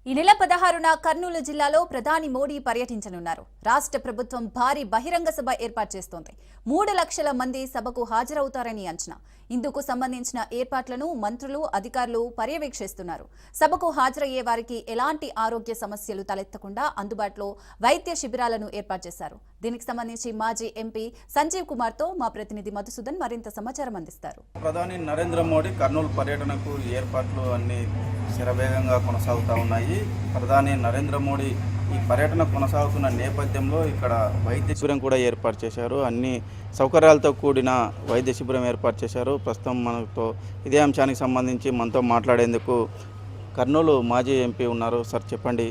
ఈ నెల 16న కర్నూలు జిల్లాలో ప్రధాని మోడీ పర్యటించనున్నారు. రాష్ట్ర ప్రభుత్వం భారీ బహిరంగ సభ ఏర్పాటు చేస్తోంది. 3 లక్షల మంది సభకు హాజరవుతారని అంచనా. ఇందుకు సంబంధించిన ఏర్పాట్లను మంత్రులు, అధికారులు పర్యవేక్షిస్తున్నారు. సభకు హాజరయ్యే వారికి ఎలాంటి ఆరోగ్య సమస్యలు తలెత్తకుండా అందుబాటులో వైద్య శిబిరాలను ఏర్పాటు చేశారు. దీనికి సంబంధించి మాజీ ఎంపీ సంజీవ్ కుమార్ తో మా ప్రతినిధి మధుసూదన్ మరింత సమాచారం అందిస్తారు. ప్రధాని నరేంద్ర మోడీ కర్నూలు పర్యటనకు ఏర్పాట్లు అన్ని శరవేగంగా కొనసాగుతూ ఉన్నాయి. ప్రధాని నరేంద్ర మోడీ ఈ పర్యటన కొనసాగుతున్న నేపథ్యంలో ఇక్కడ వైద్య శిబిరం కూడా ఏర్పాటు చేశారు. అన్ని సౌకర్యాలతో కూడిన వైద్య శిబిరం ఏర్పాటు చేశారు. ప్రస్తుతం మనతో ఇదే అంశానికి సంబంధించి మనతో మాట్లాడేందుకు కర్నూలు మాజీ ఎంపీ ఉన్నారు. సార్ చెప్పండి,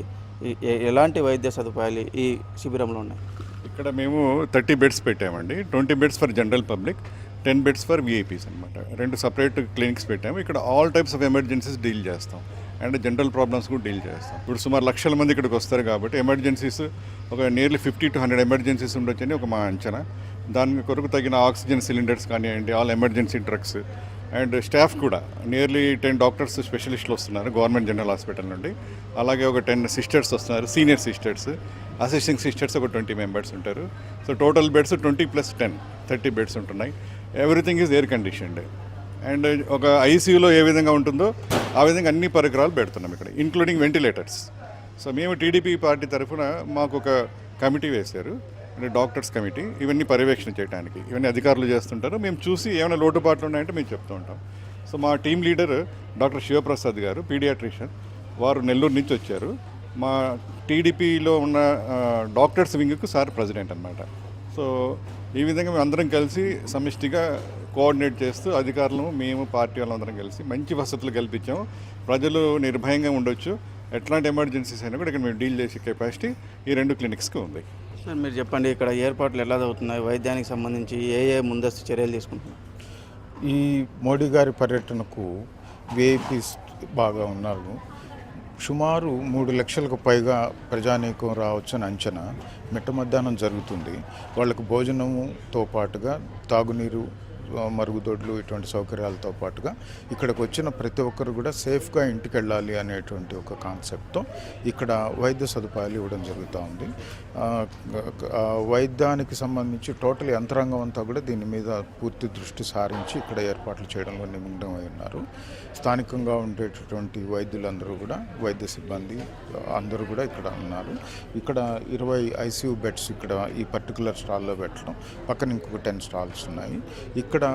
ఎలాంటి వైద్య సదుపాయాలు ఈ శిబిరంలో ఉన్నాయి? ఇక్కడ మేము 30 బెడ్స్ పెట్టామండి. 20 beds for general public, 10 beds for VIPs అనమాట. 2 సపరేట్ క్లినిక్స్ పెట్టాము. ఇక్కడ all types of emergencies deal చేస్తాం అండ్ జనరల్ ప్రాబ్లమ్స్ కూడా డీల్ చేస్తాం. ఇప్పుడు సుమారు లక్షల మంది ఇక్కడికి వస్తారు కాబట్టి ఎమర్జెన్సీస్ ఒక నియర్లీ 50 to 100 ఎమర్జెన్సీస్ ఉండొచ్చని ఒక మా అంచనా. దాని కొరకు తగిన ఆక్సిజన్ సిలిండర్స్ కానివ్వండి, all emergency drugs and staff కూడా నియర్లీ 10 డాక్టర్స్ స్పెషలిస్టులు వస్తున్నారు గవర్నమెంట్ జనరల్ హాస్పిటల్ నుండి. అలాగే ఒక 10 సిస్టర్స్ వస్తున్నారు, సీనియర్ సిస్టర్స్, అసిస్టింగ్ సిస్టర్స్ ఒక 20 మెంబర్స్ ఉంటారు. సో టోటల్ బెడ్స్ 20 + 10 30 బెడ్స్ ఉంటున్నాయి. Everything is air conditioned and ఒక ఐసీయూలో ఏ విధంగా ఉంటుందో ఆ విధంగా అన్ని పరికరాలు పెడుతున్నాం ఇక్కడ, ఇంక్లూడింగ్ వెంటిలేటర్స్. సో మేము టీడీపీ పార్టీ తరఫున మాకు ఒక కమిటీ వేశారు, అంటే డాక్టర్స్ కమిటీ, ఇవన్నీ పర్యవేక్షణ చేయడానికి. ఇవన్నీ అధికారులు చేస్తుంటారు. మేము చూసి ఏమైనా లోటుపాట్లు ఉన్నాయంటే మేము చెప్తూ ఉంటాం. సో మా టీం లీడర్ డాక్టర్ శివప్రసాద్ గారు, పీడియాట్రిషియన్, వారు నెల్లూరు నుంచి వచ్చారు. మా టీడీపీలో ఉన్న డాక్టర్స్ వింగ్కు సార్ ప్రెసిడెంట్ అనమాట. సో ఈ విధంగా మేము అందరం కలిసి సమిష్టిగా కోఆర్డినేట్ చేస్తూ అధికారులు, మేము, పార్టీ వాళ్ళందరం కలిసి మంచి వసతులు కల్పించాము. ప్రజలు నిర్భయంగా ఉండొచ్చు. ఎట్లాంటి ఎమర్జెన్సీస్ అయినా కూడా ఇక్కడ మేము డీల్ చేసే కెపాసిటీ ఈ 2 క్లినిక్స్కి ఉంది. సార్ మీరు చెప్పండి, ఇక్కడ ఏర్పాట్లు ఎలా అవుతున్నాయి? వైద్యానికి సంబంధించి ఏ ముందస్తు చర్యలు తీసుకుంటున్నారు? ఈ మోడీ గారి పర్యటనకు విఐపీస్ బాగా ఉన్నారు. సుమారు 3 లక్షలకు పైగా ప్రజానీకం రావచ్చని అంచనా. మిట్ట మధ్యాహ్నం జరుగుతుంది. వాళ్ళకు భోజనంతో పాటుగా తాగునీరు, మరుగుదొడ్లు, ఇటువంటి సౌకర్యాలతో పాటుగా ఇక్కడికి వచ్చిన ప్రతి ఒక్కరు కూడా సేఫ్గా ఇంటికి వెళ్ళాలి అనేటువంటి ఒక కాన్సెప్ట్తో ఇక్కడ వైద్య సదుపాయాలు ఇవ్వడం జరుగుతూ ఉంది. వైద్యానికి సంబంధించి టోటల్ యంత్రాంగం అంతా కూడా దీని మీద పూర్తి దృష్టి సారించి ఇక్కడ ఏర్పాట్లు చేయడంలో నిమగ్నమై ఉన్నారు. స్థానికంగా ఉండేటటువంటి వైద్యులందరూ కూడా, వైద్య సిబ్బంది అందరూ కూడా ఇక్కడ ఉన్నారు. ఇక్కడ 20 ఐసీయూ బెడ్స్ ఇక్కడ ఈ పర్టికులర్ స్టాల్లో పెట్టడం, పక్కన ఇంకొక 10 స్టాల్స్ ఉన్నాయి. ఇక్కడ